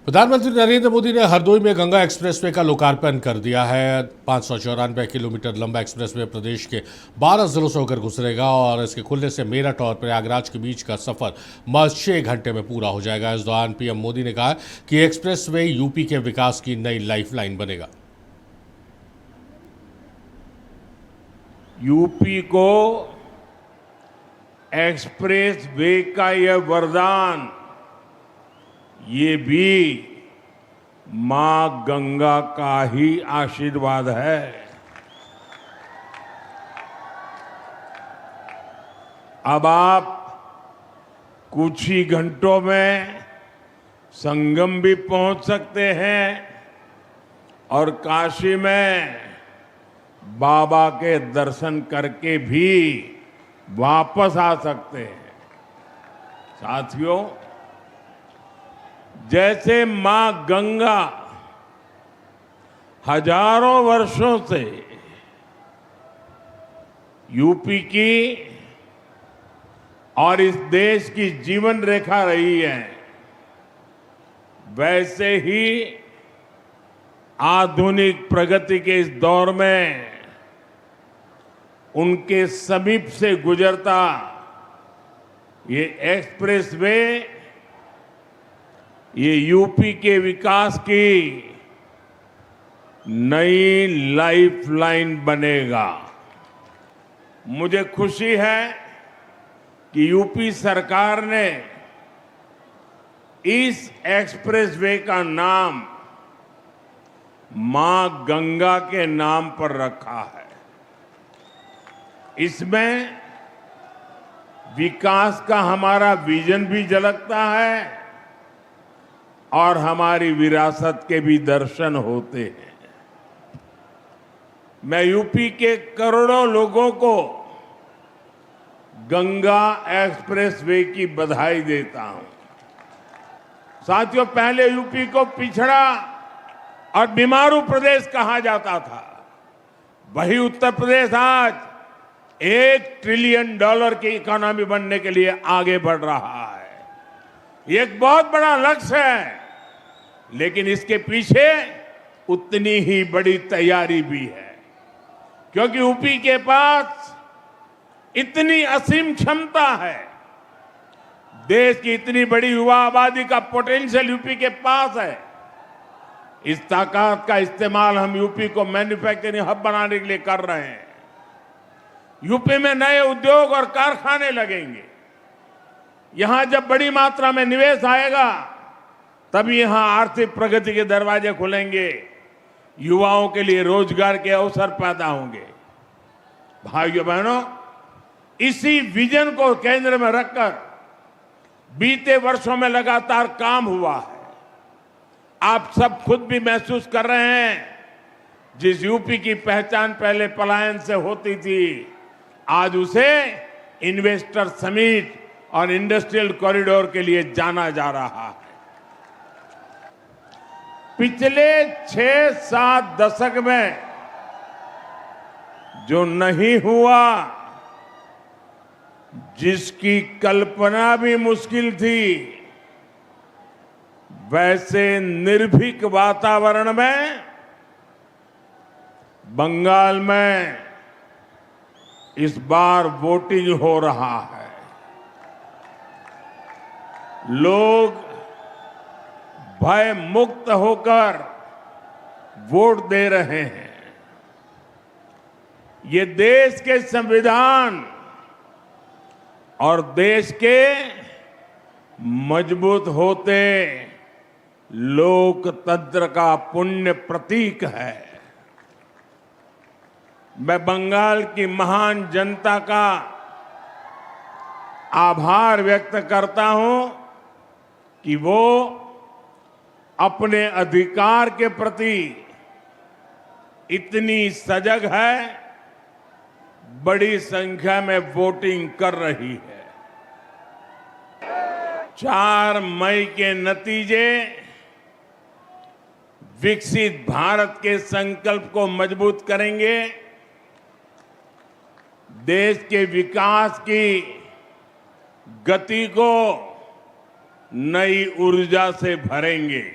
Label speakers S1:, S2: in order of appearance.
S1: प्रधानमंत्री नरेंद्र मोदी ने हरदोई में गंगा एक्सप्रेसवे का लोकार्पण कर दिया है। 594 किलोमीटर लंबा एक्सप्रेसवे प्रदेश के 12 जिलों से होकर गुजरेगा और इसके खुलने से मेरठ और प्रयागराज के बीच का सफर महज 6 घंटे में पूरा हो जाएगा। इस दौरान पीएम मोदी ने कहा कि एक्सप्रेसवे यूपी के विकास की नई लाइफलाइन बनेगा।
S2: यूपी को एक्सप्रेस वे का यह वरदान, ये भी मां गंगा का ही आशीर्वाद है। अब आप कुछ ही घंटों में संगम भी पहुंच सकते हैं और काशी में बाबा के दर्शन करके भी वापस आ सकते हैं। साथियों, जैसे मां गंगा हजारों वर्षों से यूपी की और इस देश की जीवन रेखा रही है, वैसे ही आधुनिक प्रगति के इस दौर में उनके समीप से गुजरता ये एक्सप्रेसवे, ये यूपी के विकास की नई लाइफलाइन बनेगा। मुझे खुशी है कि यूपी सरकार ने इस एक्सप्रेसवे का नाम मां गंगा के नाम पर रखा है। इसमें विकास का हमारा विजन भी झलकता है और हमारी विरासत के भी दर्शन होते हैं। मैं यूपी के करोड़ों लोगों को गंगा एक्सप्रेसवे की बधाई देता हूं। साथियों, पहले यूपी को पिछड़ा और बीमारू प्रदेश कहा जाता था, वही उत्तर प्रदेश आज $1 ट्रिलियन की इकोनॉमी बनने के लिए आगे बढ़ रहा है। ये एक बहुत बड़ा लक्ष्य है, लेकिन इसके पीछे उतनी ही बड़ी तैयारी भी है, क्योंकि यूपी के पास इतनी असीम क्षमता है। देश की इतनी बड़ी युवा आबादी का पोटेंशियल यूपी के पास है। इस ताकत का इस्तेमाल हम यूपी को मैन्युफैक्चरिंग हब बनाने के लिए कर रहे हैं। यूपी में नए उद्योग और कारखाने लगेंगे। यहां जब बड़ी मात्रा में निवेश आएगा, तभी यहां आर्थिक प्रगति के दरवाजे खुलेंगे, युवाओं के लिए रोजगार के अवसर पैदा होंगे। भाइयों बहनों, इसी विजन को केंद्र में रखकर बीते वर्षों में लगातार काम हुआ है। आप सब खुद भी महसूस कर रहे हैं, जिस यूपी की पहचान पहले पलायन से होती थी, आज उसे इन्वेस्टर समिट और इंडस्ट्रियल कॉरिडोर के लिए जाना जा रहा है। पिछले 6-7 दशक में जो नहीं हुआ, जिसकी कल्पना भी मुश्किल थी, वैसे निर्भीक वातावरण में बंगाल में इस बार वोटिंग हो रहा है। लोग भय मुक्त होकर वोट दे रहे हैं। ये देश के संविधान और देश के मजबूत होते लोकतंत्र का पुण्य प्रतीक है। मैं बंगाल की महान जनता का आभार व्यक्त करता हूं कि वो अपने अधिकार के प्रति इतनी सजग है, बड़ी संख्या में वोटिंग कर रही है। 4 मई के नतीजे विकसित भारत के संकल्प को मजबूत करेंगे, देश के विकास की गति को नई ऊर्जा से भरेंगे।